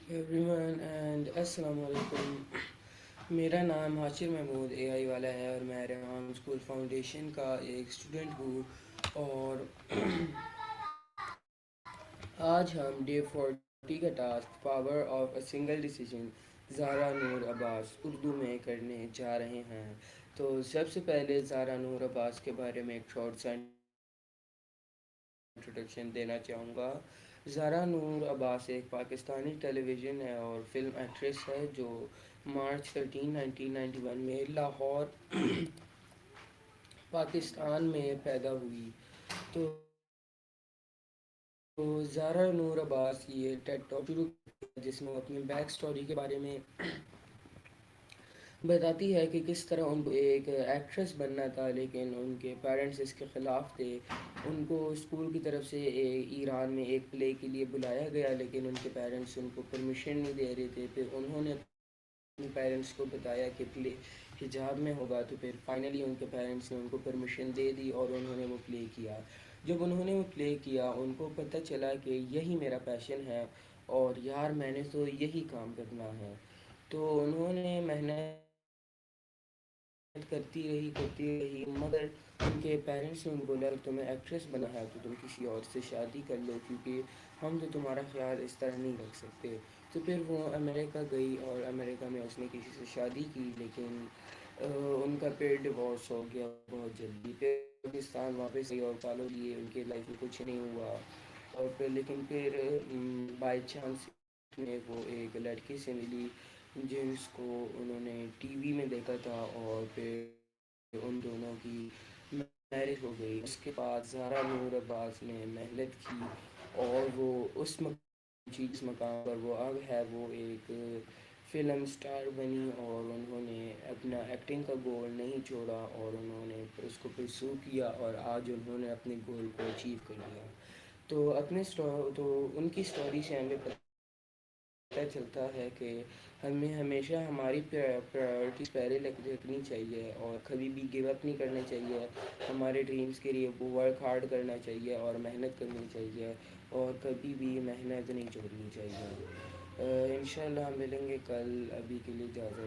Every one and السلام علیکم. میرا نام حاشر محمود اے آئی والا ہے اور میں ریحان اسکول فاؤنڈیشن کا ایک اسٹوڈنٹ ہوں. اور آج ہم ڈے 40 کا task power of a single decision Zara Noor Abbas Urdu میں کرنے جا رہے ہیں. تو سب سے پہلے زارا نور عباس کے بارے میں ایک شارٹ سا انٹروڈکشن دینا چاہوں گا. زارا نور عباس ایک پاکستانی ٹیلی ویژن ہے اور فلم ایکٹریس ہے جو مارچ 13 1991 میں لاہور پاکستان میں پیدا ہوئی. تو زارا نور عباس یہ ٹیڈ ٹاک شروع کرتی ہے جس میں وہ اپنی بیک اسٹوری کے بارے میں بتاتی ہے کہ کس طرح ان کو ایک ایکٹریس بننا تھا لیکن ان کے پیرنٹس اس کے خلاف تھے. ان کو اسکول کی طرف سے ایران میں ایک پلے کے لیے بلایا گیا لیکن ان کے پیرنٹس ان کو پرمیشن نہیں دے رہے تھے. پھر انہوں نے اپنے پیرنٹس کو بتایا کہ پلے حجاب میں ہوگا تو پھر فائنلی ان کے پیرنٹس نے ان کو پرمیشن دے دی اور انہوں نے وہ پلے کیا. جب انہوں نے وہ پلے کیا ان کو پتہ چلا کہ یہی میرا پیشن ہے اور یار میں نے تو یہی کام کرنا ہے. تو انہوں نے محنت کرتی رہی مگر ان کے پیرنٹس نے ان کو بولا تمہیں ایکٹریس بنا ہے تو تم کسی اور سے شادی کر لو کیونکہ ہم تو تمہارا خیال اس طرح نہیں رکھ سکتے. تو پھر وہ امریکہ گئی اور امریکہ میں اس نے کسی سے شادی کی لیکن ان کا پھر ڈیورس ہو گیا بہت جلدی. پھر پاکستان واپس گئی اور سالوں لیے ان کی لائف میں کچھ نہیں ہوا. اور پھر لیکن پھر بائی چانس میں وہ ایک لڑکی سے ملی جس کو انہوں نے ٹی وی میں دیکھا تھا اور پھر ان دونوں کی میرج ہو گئی. اس کے بعد زارا نور عباس نے محنت کی اور وہ اس مقام پر وہ اب ہے وہ ایک فلم اسٹار بنی اور انہوں نے اپنا ایکٹنگ کا گول نہیں چھوڑا اور انہوں نے اس کو پرسو کیا اور آج انہوں نے اپنے گول کو اچیو کر لیا. تو تو ان کی اسٹوری سے ہمیں پتہ چلتا ہے کہ ہمیں ہمیشہ ہماری پرائورٹیز پہلے رکھنی چاہیے اور کبھی بھی گو اپ نہیں کرنا چاہیے. ہمارے ڈریمز کے لیے ورک ہارڈ کرنا چاہیے اور محنت کرنی چاہیے اور کبھی بھی محنت نہیں چھوڑنی چاہیے. انشاءاللہ ہم ملیں گے کل. ابھی کے لیے اجازت ہے.